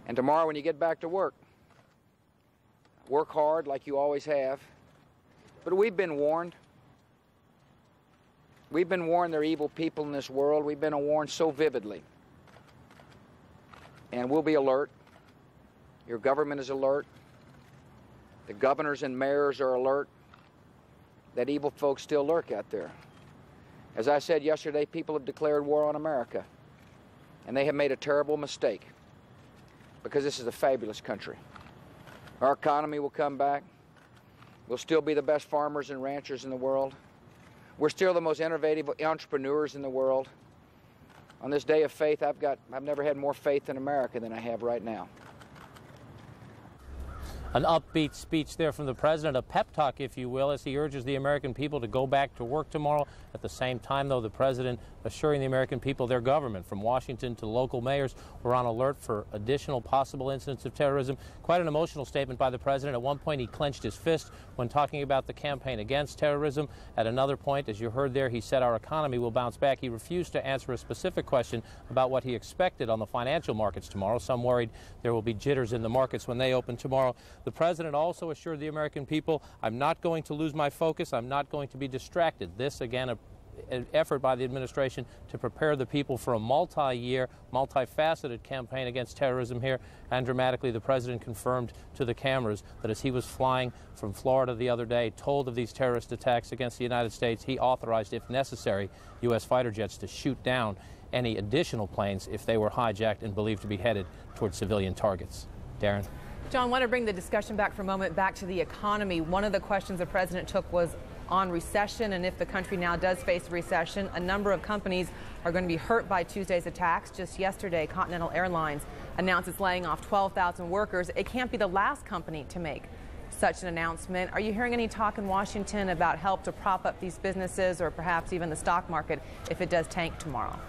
And tomorrow when you get back to work, work hard like you always have. But we've been warned. We've been warned there are evil people in this world. We've been warned so vividly. And we'll be alert. Your government is alert. The governors and mayors are alert that evil folks still lurk out there. As I said yesterday, people have declared war on America. And they have made a terrible mistake, because this is a fabulous country. Our economy will come back. We'll still be the best farmers and ranchers in the world. We're still the most innovative entrepreneurs in the world. On this day of faith, I've never had more faith in America than I have right now. An upbeat speech there from the president, a pep talk, if you will, as he urges the American people to go back to work tomorrow. At the same time, though, the president assuring the American people their government, from Washington to local mayors, were on alert for additional possible incidents of terrorism. Quite an emotional statement by the president. At one point, he clenched his fist when talking about the campaign against terrorism. At another point, as you heard there, he said our economy will bounce back. He refused to answer a specific question about what he expected on the financial markets tomorrow. Some worried there will be jitters in the markets when they open tomorrow. The president also assured the American people, I'm not going to lose my focus. I'm not going to be distracted. This, again, an effort by the administration to prepare the people for a multi-year, multifaceted campaign against terrorism here. And dramatically, the president confirmed to the cameras that as he was flying from Florida the other day, told of these terrorist attacks against the United States, he authorized, if necessary, U.S. fighter jets to shoot down any additional planes if they were hijacked and believed to be headed towards civilian targets. Darren? John, I want to bring the discussion back for a moment back to the economy. One of the questions the president took was on recession, and if the country now does face a recession, a number of companies are going to be hurt by Tuesday's attacks. Just yesterday, Continental Airlines announced it's laying off 12,000 workers. It can't be the last company to make such an announcement. Are you hearing any talk in Washington about help to prop up these businesses, or perhaps even the stock market if it does tank tomorrow?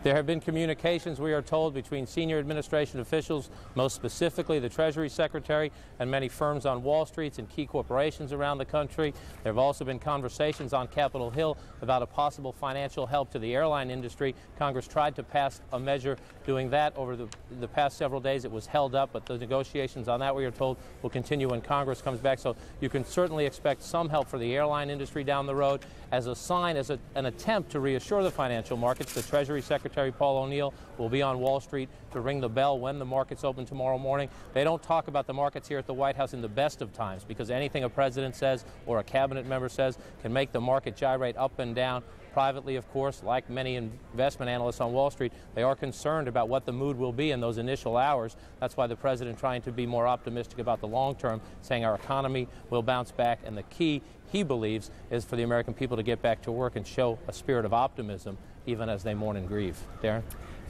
There have been communications, we are told, between senior administration officials, most specifically the Treasury Secretary, and many firms on Wall Street and key corporations around the country. There have also been conversations on Capitol Hill about a possible financial help to the airline industry. Congress tried to pass a measure doing that over the past several days. It was held up, but the negotiations on that, we are told, will continue when Congress comes back. So you can certainly expect some help for the airline industry down the road. As a sign, as an attempt to reassure the financial markets, the Treasury Secretary Paul O'Neill will be on Wall Street to ring the bell when the markets open tomorrow morning. They don't talk about the markets here at the White House in the best of times, because anything a president says or a cabinet member says can make the market gyrate up and down. Privately, of course, like many investment analysts on Wall Street, they are concerned about what the mood will be in those initial hours. That's why the president trying to be more optimistic about the long term, saying our economy will bounce back, and the key, he believes, is for the American people to get back to work and show a spirit of optimism even as they mourn and grieve. Darren?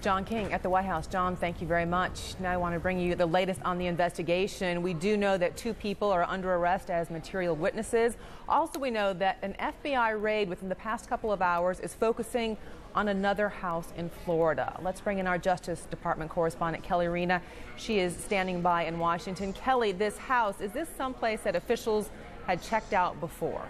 John King at the White House. John, thank you very much. Now I want to bring you the latest on the investigation. We do know that 2 people are under arrest as material witnesses. Also, we know that an FBI raid within the past couple of hours is focusing on another house in Florida. Let's bring in our Justice Department correspondent, Kelly Rena. She is standing by in Washington. Kelly, this house, is this someplace that officials had checked out before?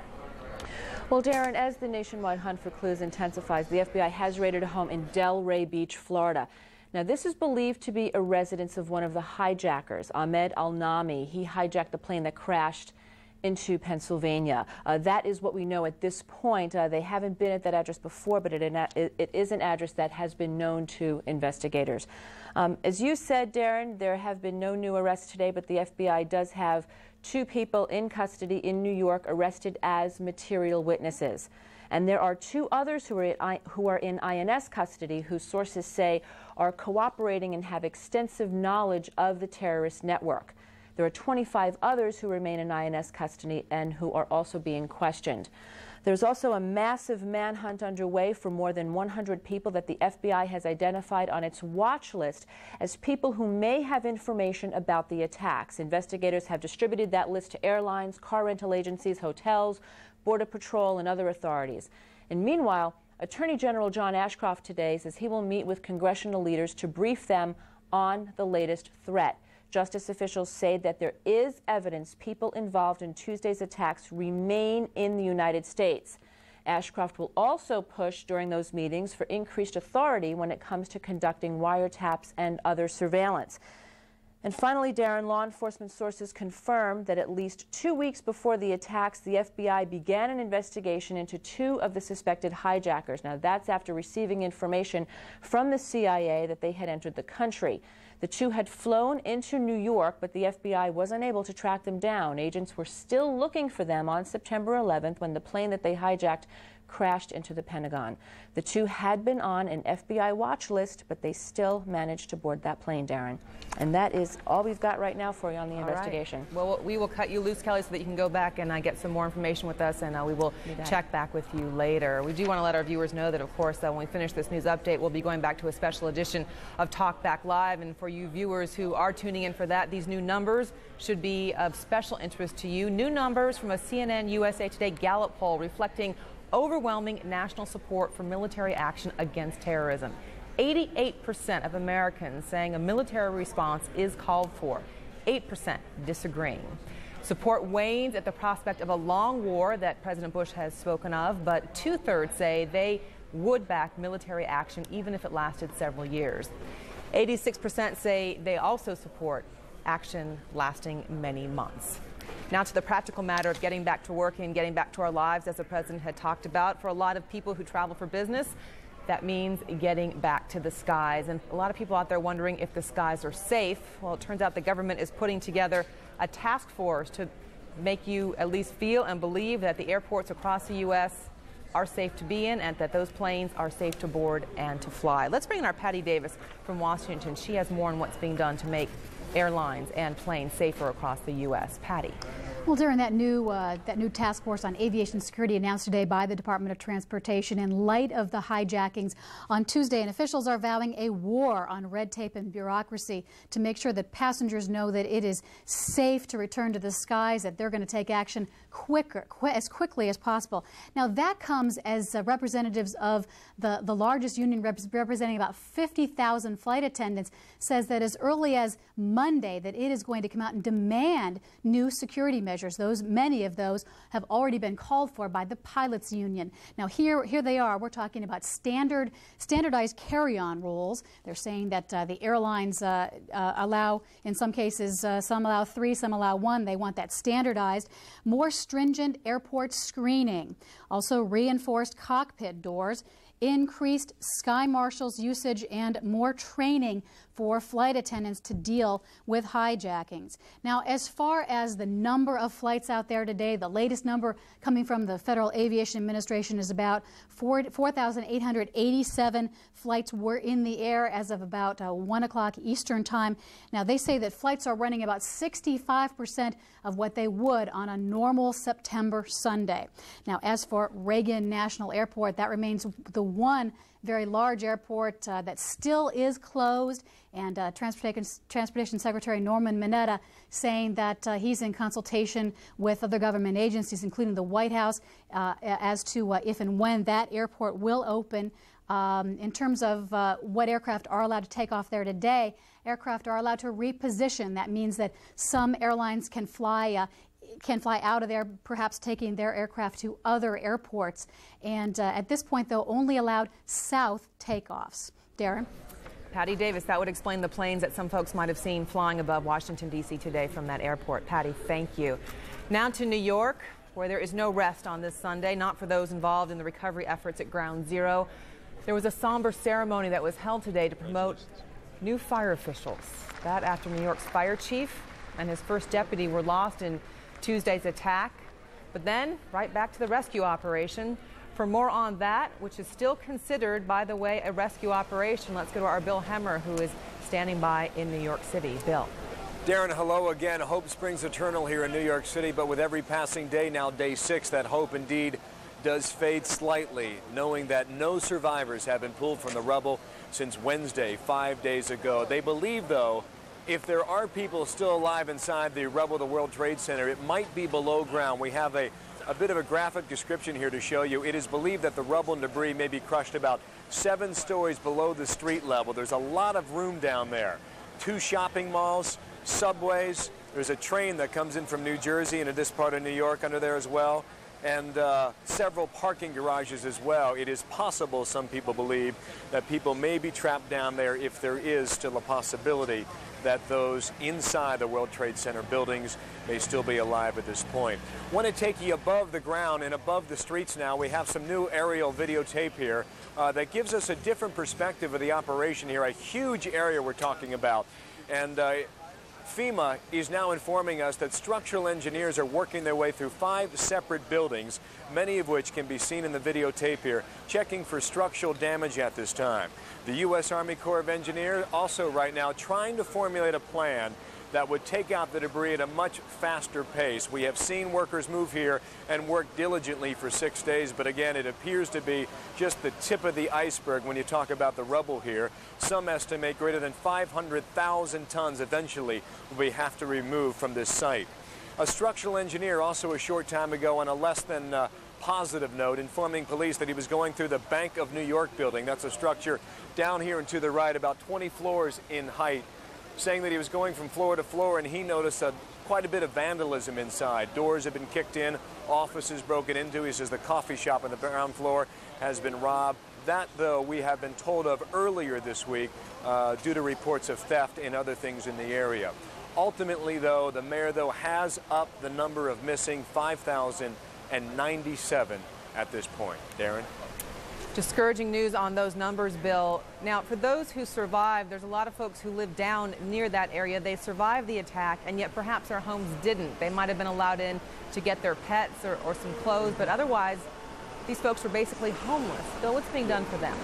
Well, Darren, as the nationwide hunt for clues intensifies, the FBI has raided a home in Delray Beach, Florida. Now, this is believed to be a residence of one of the hijackers, Ahmed Al-Nami. He hijacked the plane that crashed into Pennsylvania. That is what we know at this point. They haven't been at that address before, but it is an address that has been known to investigators. As you said, Darren, there have been no new arrests today, but the FBI does have 2 people in custody in New York arrested as material witnesses. And there are 2 others who are in INS custody, whose sources say are cooperating and have extensive knowledge of the terrorist network. There are 25 others who remain in INS custody and who are also being questioned. There's also a massive manhunt underway for more than 100 people that the FBI has identified on its watch list as people who may have information about the attacks. Investigators have distributed that list to airlines, car rental agencies, hotels, Border Patrol, and other authorities. And meanwhile, Attorney General John Ashcroft today says he will meet with congressional leaders to brief them on the latest threat. Justice officials say that there is evidence people involved in Tuesday's attacks remain in the United States. Ashcroft will also push during those meetings for increased authority when it comes to conducting wiretaps and other surveillance. And finally, Darren, law enforcement sources confirmed that at least 2 weeks before the attacks, the FBI began an investigation into 2 of the suspected hijackers. Now, that's after receiving information from the CIA that they had entered the country. The 2 had flown into New York, but the FBI was unable to track them down. Agents were still looking for them on September 11th when the plane that they hijacked crashed into the Pentagon. The 2 had been on an FBI watch list, but they still managed to board that plane, Darren. And that is all we've got right now for you on the investigation. Right. Well, we will cut you loose, Kelly, so that you can go back and get some more information with us, and we will check back with you later. We do want to let our viewers know that, of course, when we finish this news update, we'll be going back to a special edition of Talk Back Live. And for you viewers who are tuning in for that, these new numbers should be of special interest to you. New numbers from a CNN USA Today Gallup poll reflecting overwhelming national support for military action against terrorism. 88% of Americans saying a military response is called for. 8% disagreeing. Support wanes at the prospect of a long war that President Bush has spoken of, but 2/3 say they would back military action even if it lasted several years. 86% say they also support action lasting many months. Now to the practical matter of getting back to work and getting back to our lives, as the president had talked about. For a lot of people who travel for business, that means getting back to the skies. And a lot of people out there wondering if the skies are safe. Well, it turns out the government is putting together a task force to make you at least feel and believe that the airports across the U.S. are safe to be in and that those planes are safe to board and to fly. Let's bring in our Patty Davis from Washington. She has more on what's being done to make airlines and planes safer across the U.S. Patty. Well, Darren, that new task force on aviation security announced today by the Department of Transportation in light of the hijackings on Tuesday, and officials are vowing a war on red tape and bureaucracy to make sure that passengers know that it is safe to return to the skies, that they're going to take action as quickly as possible. Now, that comes as representatives of the largest union representing about 50,000 flight attendants says that as early as Monday that it is going to come out and demand new security measures. Many of those have already been called for by the pilots union. Now here they are. We're talking about standardized carry-on rules. They're saying that the airlines allow, in some cases, some allow 3, some allow 1. They want that standardized. More stringent airport screening. Also reinforced cockpit doors. Increased sky marshals usage and more training for flight attendants to deal with hijackings. Now, as far as the number of flights out there today, the latest number coming from the Federal Aviation Administration is about 4,887 flights were in the air as of about 1 o'clock Eastern time. Now, they say that flights are running about 65% of what they would on a normal September Sunday. Now, as for Reagan National Airport, that remains the one very large airport that still is closed, and Transportation Secretary Norman Mineta saying that he's in consultation with other government agencies, including the White House, as to if and when that airport will open. In terms of what aircraft are allowed to take off there today, aircraft are allowed to reposition. That means that some airlines can fly out of there, perhaps taking their aircraft to other airports. And at this point, though, only allowed south takeoffs. Darren? Patty Davis, that would explain the planes that some folks might have seen flying above Washington, D.C. today from that airport. Patty, thank you. Now to New York, where there is no rest on this Sunday, not for those involved in the recovery efforts at Ground Zero. There was a somber ceremony that was held today to promote new fire officials. That after New York's fire chief and his first deputy were lost in Tuesday's attack. But then, right back to the rescue operation. For more on that, which is still considered, by the way, a rescue operation, let's go to our Bill Hemmer, who is standing by in New York City. Bill. Darren, hello again. Hope springs eternal here in New York City, but with every passing day, now day 6, that hope indeed does fade slightly, knowing that no survivors have been pulled from the rubble since Wednesday, 5 days ago. They believe, though, if there are people still alive inside the rubble of the World Trade Center, it might be below ground. We have a bit of a graphic description here to show you. It is believed that the rubble and debris may be crushed about 7 stories below the street level. There's a lot of room down there. 2 shopping malls, subways. There's a train that comes in from New Jersey into this part of New York under there as well. and several parking garages as well. It is possible, some people believe, that people may be trapped down there if there is still a possibility that those inside the World Trade Center buildings may still be alive at this point. I want to take you above the ground and above the streets now. We have some new aerial videotape here that gives us a different perspective of the operation here, a huge area we're talking about. And FEMA is now informing us that structural engineers are working their way through 5 separate buildings, many of which can be seen in the videotape here, checking for structural damage at this time. The U.S. Army Corps of Engineers also right now trying to formulate a plan that would take out the debris at a much faster pace. We have seen workers move here and work diligently for 6 days, but again, it appears to be just the tip of the iceberg when you talk about the rubble here. Some estimate greater than 500,000 tons eventually will have to remove from this site. A structural engineer also a short time ago on a less than positive note informing police that he was going through the Bank of New York building. That's a structure down here and to the right, about 20 floors in height, saying that he was going from floor to floor and he noticed quite a bit of vandalism inside. Doors have been kicked in, offices broken into. He says the coffee shop on the ground floor has been robbed. That, though, we have been told of earlier this week due to reports of theft and other things in the area. Ultimately, though, the mayor, has upped the number of missing, 5,097 at this point. Darren? Discouraging news on those numbers, Bill. Now, for those who survived, there's a lot of folks who live down near that area. They survived the attack, and yet perhaps their homes didn't. They might have been allowed in to get their pets or some clothes, but otherwise, these folks were basically homeless. Bill, what's being done for them?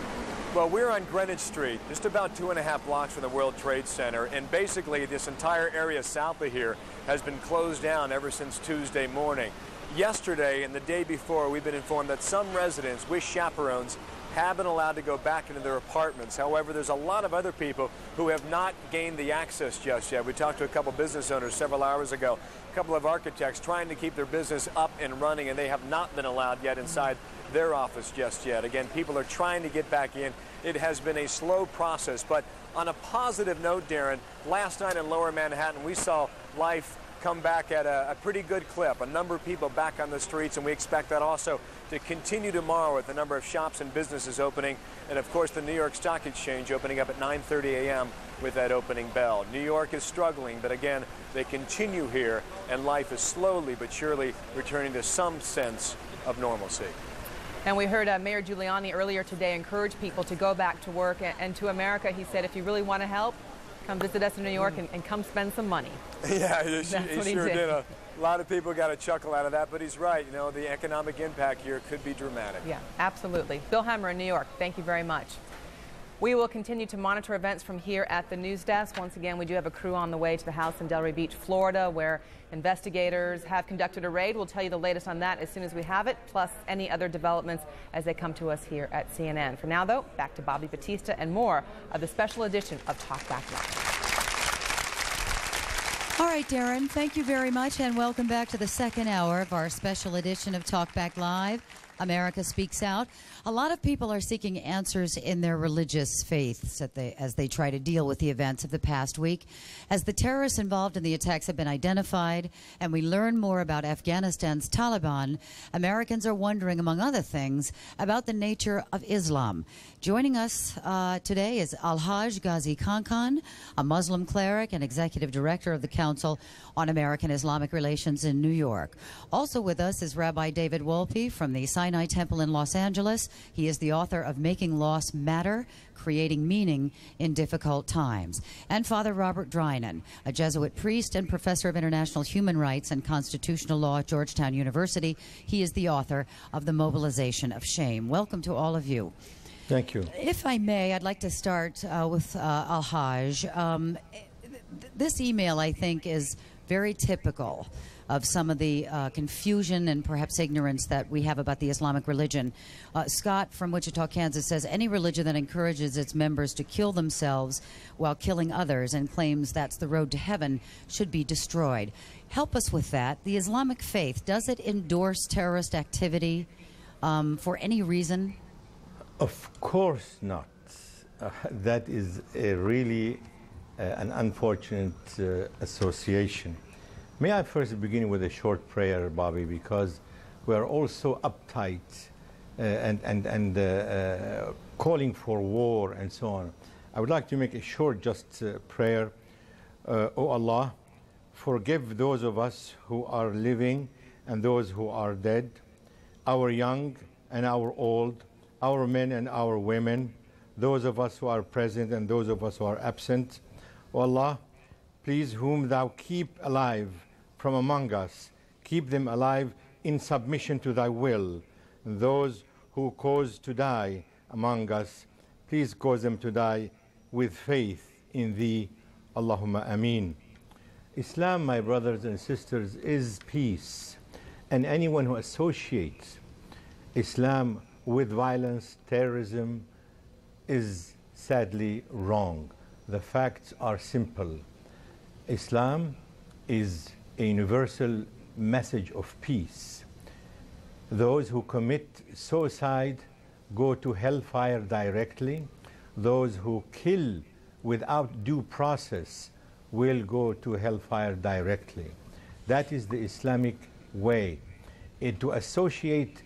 Well, we're on Greenwich Street, just about 2.5 blocks from the World Trade Center, and basically this entire area south of here has been closed down ever since Tuesday morning. Yesterday and the day before, we've been informed that some residents with chaperones have been allowed to go back into their apartments. However, there's a lot of other people who have not gained the access just yet. We talked to a couple business owners several hours ago, a couple of architects trying to keep their business up and running, and they have not been allowed yet inside their office just yet. Again, people are trying to get back in. It has been a slow process, but on a positive note, Darren, last night in Lower Manhattan, we saw life come back at a pretty good clip. A number of people back on the streets, and we expect that also to continue tomorrow with the number of shops and businesses opening, and of course the New York Stock Exchange opening up at 9:30 a.m. with that opening bell. New York is struggling, but again, they continue here, and life is slowly but surely returning to some sense of normalcy. And we heard Mayor Giuliani earlier today encourage people to go back to work, and to America, he said, if you really want to help, come visit us in New York and come spend some money. Yeah, he sure did. A lot of people got a chuckle out of that, but he's right. You know, the economic impact here could be dramatic. Yeah, absolutely. Bill Hemmer in New York, thank you very much. We will continue to monitor events from here at the news desk. Once again, we do have a crew on the way to the house in Delray Beach, Florida, where investigators have conducted a raid. We'll tell you the latest on that as soon as we have it, plus any other developments as they come to us here at CNN. For now, though, back to Bobby Batista and more of the special edition of Talk Back Live. All right, Darren, thank you very much, and welcome back to the second hour of our special edition of Talk Back Live. America Speaks Out. A lot of people are seeking answers in their religious faiths as they try to deal with the events of the past week. As the terrorists involved in the attacks have been identified and we learn more about Afghanistan's Taliban, Americans are wondering, among other things, about the nature of Islam. Joining us today is Al-Haj Ghazi Kankan, a Muslim cleric and executive director of the Council on American Islamic Relations in New York. Also with us is Rabbi David Wolpe from the Sinai Temple in Los Angeles. He is the author of Making Loss Matter, Creating Meaning in Difficult Times. And Father Robert Drinan, a Jesuit priest and professor of international human rights and constitutional law at Georgetown University. He is the author of The Mobilization of Shame. Welcome to all of you. Thank you. If I may, I'd like to start with Al-Haj. This email, I think, is very typical of some of the confusion and perhaps ignorance that we have about the Islamic religion. Scott from Wichita, Kansas says, any religion that encourages its members to kill themselves while killing others and claims that's the road to heaven should be destroyed. Help us with that. The Islamic faith, does it endorse terrorist activity for any reason? Of course not. That is a really an unfortunate association. May I first begin with a short prayer, Bobby, because we are also uptight and calling for war and so on. I would like to make a short just prayer. O Allah, forgive those of us who are living and those who are dead, our young and our old, our men and our women, those of us who are present and those of us who are absent. O Allah, please, whom thou keep alive from among us, keep them alive in submission to thy will. Those who cause to die among us, please cause them to die with faith in thee. Allahumma ameen. Islam, my brothers and sisters, is peace. And anyone who associates Islam with violence, terrorism, is sadly wrong. The facts are simple. Islam is a universal message of peace. Those who commit suicide go to hellfire directly. Those who kill without due process will go to hellfire directly. That is the Islamic way. To associate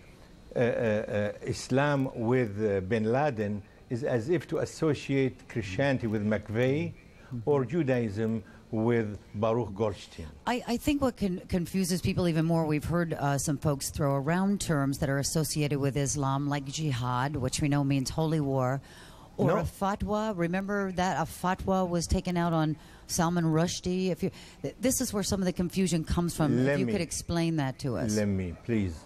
Islam with bin Laden is as if to associate Christianity with McVeigh or Judaism with Baruch Goldstein. I think what confuses people even more, we've heard some folks throw around terms that are associated with Islam, like jihad, which we know means holy war, or a fatwa. Remember that a fatwa was taken out on Salman Rushdie? This is where some of the confusion comes from. If you could explain that to us. Let me, please.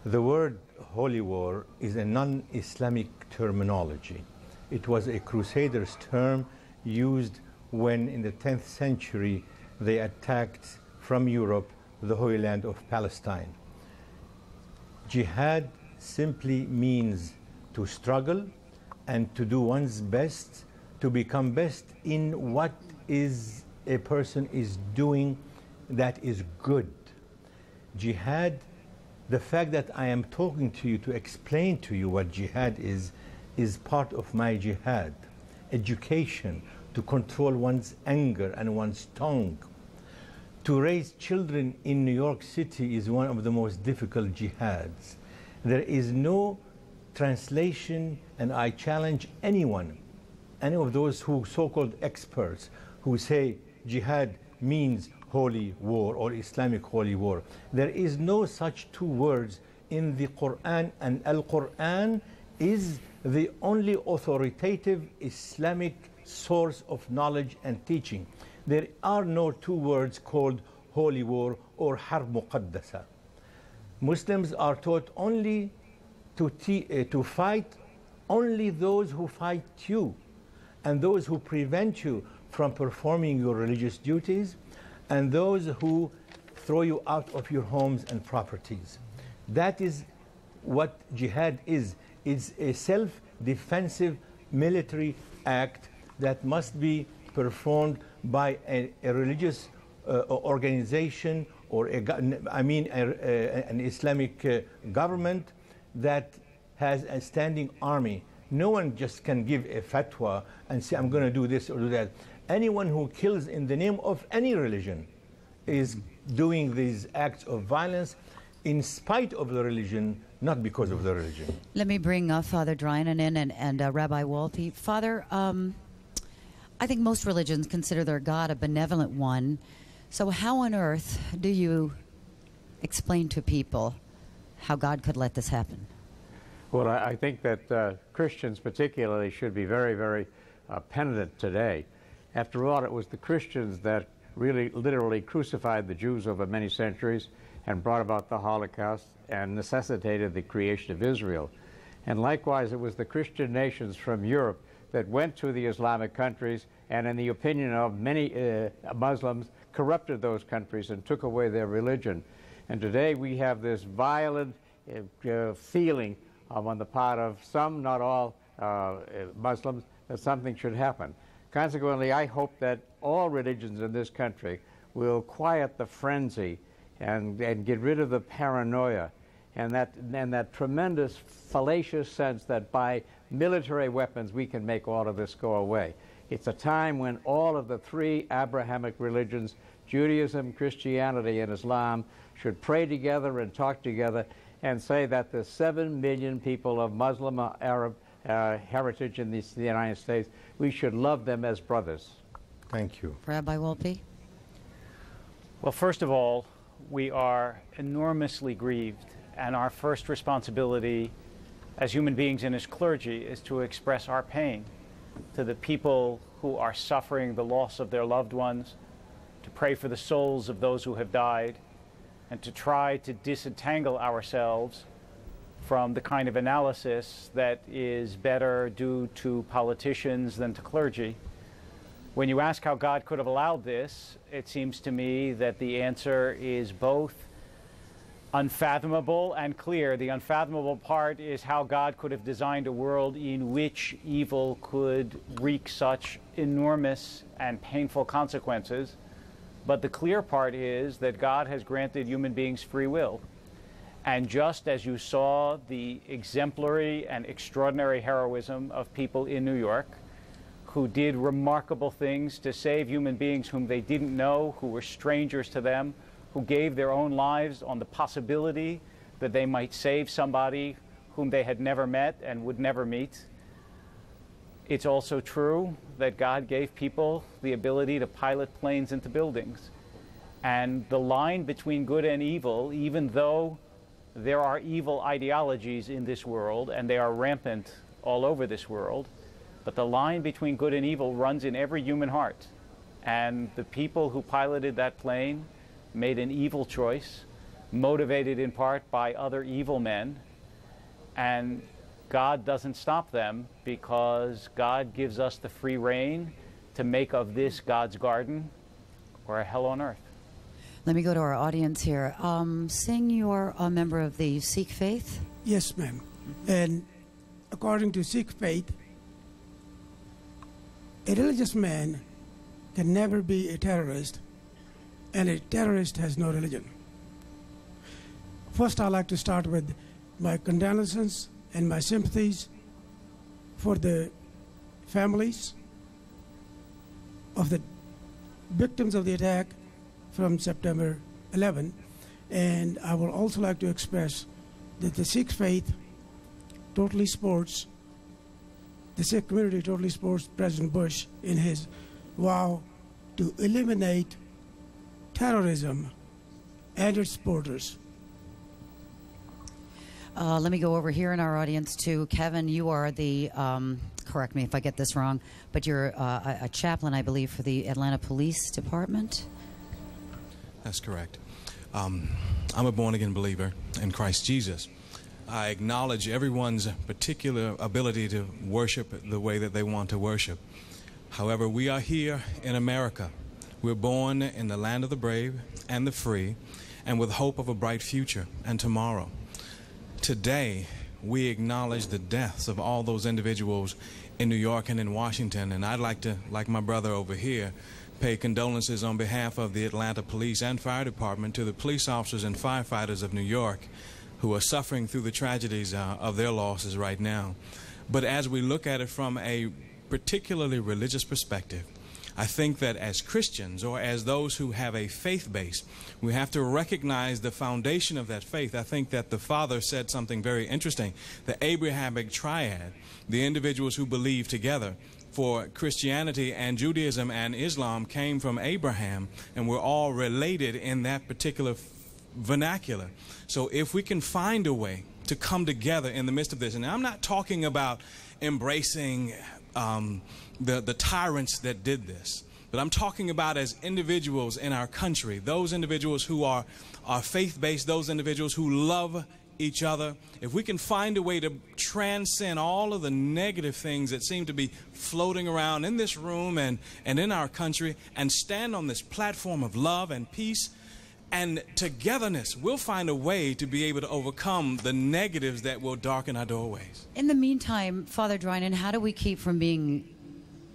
The word holy war is a non-Islamic terminology. It was a Crusaders' term used when in the 10th century they attacked from Europe the Holy Land of Palestine. Jihad simply means to struggle and to do one's best to become best in what is a person is doing that is good. Jihad, the fact that I am talking to you to explain to you what jihad is part of my jihad. Education, to control one's anger and one's tongue. To raise children in New York City is one of the most difficult jihads. There is no translation, and I challenge anyone, any of those who so-called experts who say jihad means holy war or Islamic holy war. There is no such two words in the Quran, and Al-Quran is the only authoritative Islamic source of knowledge and teaching. There are no two words called holy war or harb muqaddasa. Muslims are taught only to fight only those who fight you and those who prevent you from performing your religious duties and those who throw you out of your homes and properties. That is what jihad is. It's a self-defensive military act that must be performed by a religious organization or an Islamic government that has a standing army. No one just can give a fatwa and say, I'm going to do this or do that. Anyone who kills in the name of any religion is doing these acts of violence in spite of the religion, not because of the religion. Let me bring Father Drinan in and Rabbi Walty. Father, I think most religions consider their God a benevolent one. So how on earth do you explain to people how God could let this happen? Well, I think that Christians particularly should be very, very penitent today. After all, it was the Christians that really literally crucified the Jews over many centuries and brought about the Holocaust and necessitated the creation of Israel. And likewise, it was the Christian nations from Europe that went to the Islamic countries and, in the opinion of many Muslims, corrupted those countries and took away their religion. And today we have this violent feeling on the part of some, not all, Muslims, that something should happen. Consequently, I hope that all religions in this country will quiet the frenzy and get rid of the paranoia and that tremendous fallacious sense that by military weapons we can make all of this go away. It's a time when all of the three Abrahamic religions, Judaism, Christianity, and Islam, should pray together and talk together and say that the 7 million people of Muslim or Arab heritage in the United States, we should love them as brothers. Thank you. Rabbi Wolpe? Well, first of all, we are enormously grieved, and our first responsibility as human beings and as clergy is to express our pain to the people who are suffering the loss of their loved ones, to pray for the souls of those who have died, and to try to disentangle ourselves from the kind of analysis that is better due to politicians than to clergy. When you ask how God could have allowed this, it seems to me that the answer is both unfathomable and clear. The unfathomable part is how God could have designed a world in which evil could wreak such enormous and painful consequences. But the clear part is that God has granted human beings free will. And just as you saw the exemplary and extraordinary heroism of people in New York, who did remarkable things to save human beings whom they didn't know, who were strangers to them, who gave their own lives on the possibility that they might save somebody whom they had never met and would never meet. It's also true that God gave people the ability to pilot planes into buildings. And the line between good and evil, even though there are evil ideologies in this world, and they are rampant all over this world, but the line between good and evil runs in every human heart. And the people who piloted that plane made an evil choice, motivated in part by other evil men, and God doesn't stop them because God gives us the free rein to make of this God's garden or a hell on earth. Let me go to our audience here. Singh, you're a member of the Sikh faith? Yes, ma'am. And according to Sikh faith, a religious man can never be a terrorist, and a terrorist has no religion. First, I'd like to start with my condolences and my sympathies for the families of the victims of the attack from September 11. And I would also like to express that the Sikh faith totally supports, the Sikh community totally supports President Bush in his vow to eliminate terrorism and its supporters. Let me go over here in our audience to Kevin. You are the, correct me if I get this wrong, but you're a chaplain, I believe, for the Atlanta Police Department? That's correct. I'm a born-again believer in Christ Jesus. I acknowledge everyone's particular ability to worship the way that they want to worship. However, we are here in America. We're born in the land of the brave and the free, and with hope of a bright future and tomorrow. Today, we acknowledge the deaths of all those individuals in New York and in Washington, and I'd like to, like my brother over here, pay condolences on behalf of the Atlanta Police and Fire Department to the police officers and firefighters of New York who are suffering through the tragedies of their losses right now. But as we look at it from a particularly religious perspective, I think that as Christians, or as those who have a faith base, we have to recognize the foundation of that faith. I think that the Father said something very interesting. The Abrahamic triad, the individuals who believe together, for Christianity and Judaism and Islam came from Abraham, and we're all related in that particular vernacular. So if we can find a way to come together in the midst of this, and I'm not talking about embracing the tyrants that did this, but I'm talking about as individuals in our country, those individuals who are faith-based, those individuals who love each other. If we can find a way to transcend all of the negative things that seem to be floating around in this room and in our country, and stand on this platform of love and peace and togetherness, we'll find a way to be able to overcome the negatives that will darken our doorways. In the meantime, Father Drinan, how do we keep from being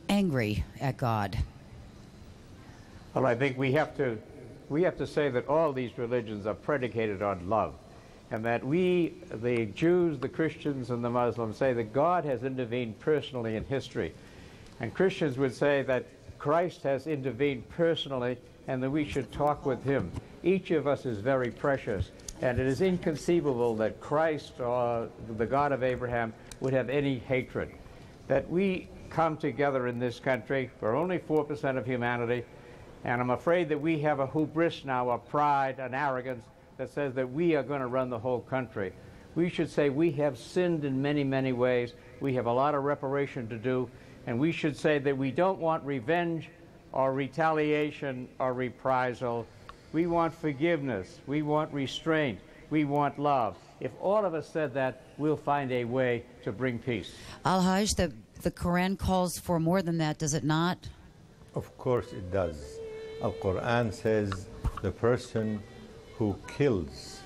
angry at God? Well, I think we have to say that all these religions are predicated on love, and that we, the Jews, the Christians, and the Muslims, say that God has intervened personally in history. And Christians would say that Christ has intervened personally and that we should talk with him. Each of us is very precious, and it is inconceivable that Christ or the God of Abraham would have any hatred. That we come together in this country, we're only 4% of humanity, and I'm afraid that we have a hubris now, a pride, an arrogance that says that we are going to run the whole country. We should say we have sinned in many, many ways. We have a lot of reparation to do, and we should say that we don't want revenge or retaliation or reprisal. We want forgiveness. We want restraint. We want love. If all of us said that, we'll find a way to bring peace. Al-Hajj, the Quran calls for more than that, does it not? Of course it does. Al-Quran says the person who kills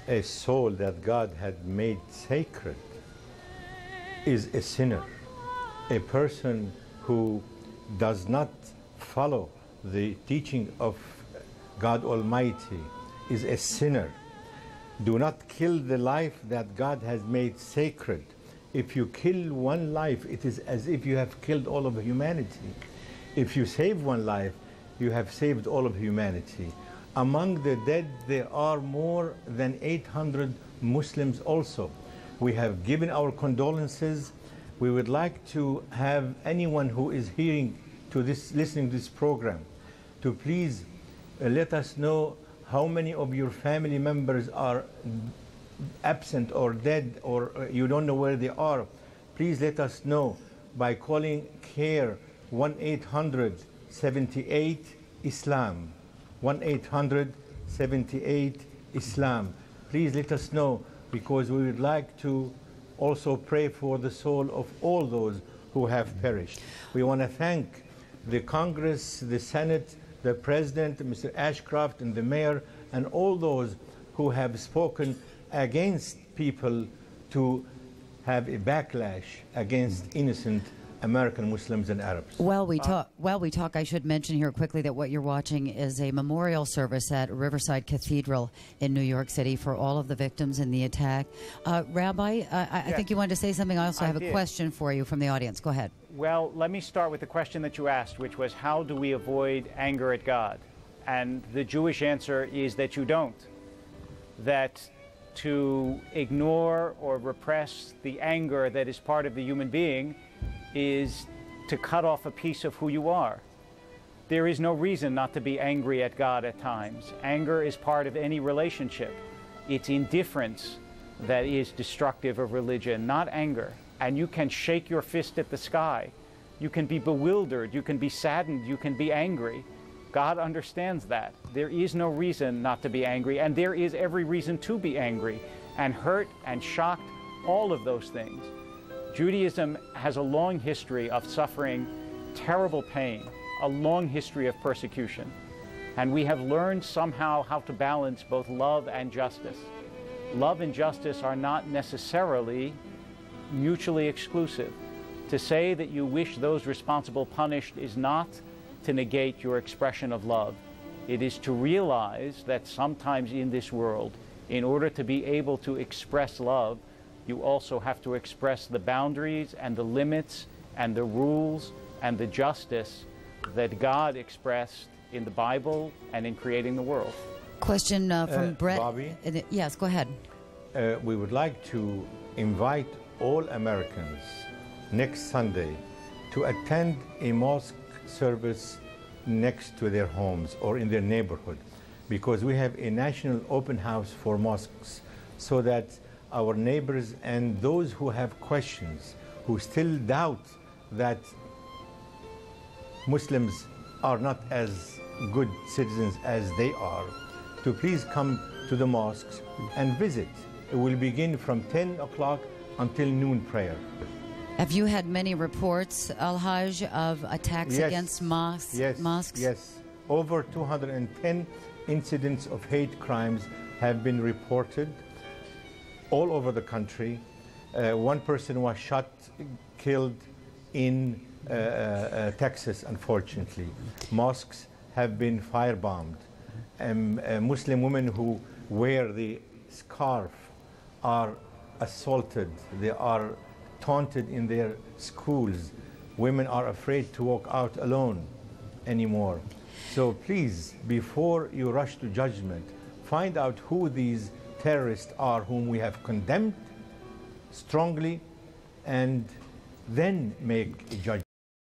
a soul that God had made sacred is a sinner. A person who does not follow the teaching of God Almighty is a sinner. Do not kill the life that God has made sacred. If you kill one life, it is as if you have killed all of humanity. If you save one life, you have saved all of humanity. Among the dead, there are more than 800 Muslims also. We have given our condolences. We would like to have anyone who is listening to this program, to please let us know how many of your family members are absent or dead, or you don't know where they are. Please let us know by calling CARE 1-800-78-ISLAM. 1-800-78-ISLAM. Please let us know, because we would like to also pray for the soul of all those who have perished. We want to thank the Congress, the Senate, the President, Mr. Ashcroft, and the Mayor, and all those who have spoken against people to have a backlash against innocent American Muslims and Arabs. While we talk, I should mention here quickly that what you're watching is a memorial service at Riverside Cathedral in New York City for all of the victims in the attack. Rabbi, I think you wanted to say something. I also have a question for you from the audience. Go ahead. Well, let me start with the question that you asked, which was, how do we avoid anger at God? And the Jewish answer is that you don't. That to ignore or repress the anger that is part of the human being is to cut off a piece of who you are. There is no reason not to be angry at God at times. Anger is part of any relationship. It's indifference that is destructive of religion, not anger. And you can shake your fist at the sky. You can be bewildered. You can be saddened. You can be angry. God understands that. There is no reason not to be angry, and there is every reason to be angry and hurt and shocked, all of those things. Judaism has a long history of suffering terrible pain, a long history of persecution. And we have learned somehow how to balance both love and justice. Love and justice are not necessarily mutually exclusive. To say that you wish those responsible punished is not to negate your expression of love. It is to realize that sometimes in this world, in order to be able to express love, you also have to express the boundaries and the limits and the rules and the justice that God expressed in the Bible and in creating the world. Question from Brett. Bobby? Yes, go ahead. We would like to invite all Americans next Sunday to attend a mosque service next to their homes or in their neighborhood, because we have a national open house for mosques, so that our neighbors and those who have questions, who still doubt that Muslims are not as good citizens as they are, to please come to the mosques and visit. It will begin from 10 o'clock until noon prayer. Have you had many reports, Al-Hajj, of attacks against mosques? Yes. Over 210 incidents of hate crimes have been reported all over the country. One person was shot, killed in Texas, unfortunately. Mosques have been firebombed. Muslim women who wear the scarf are assaulted. They are taunted in their schools. Women are afraid to walk out alone anymore. So please, before you rush to judgment, find out who these terrorists are whom we have condemned strongly, and then make a judgment.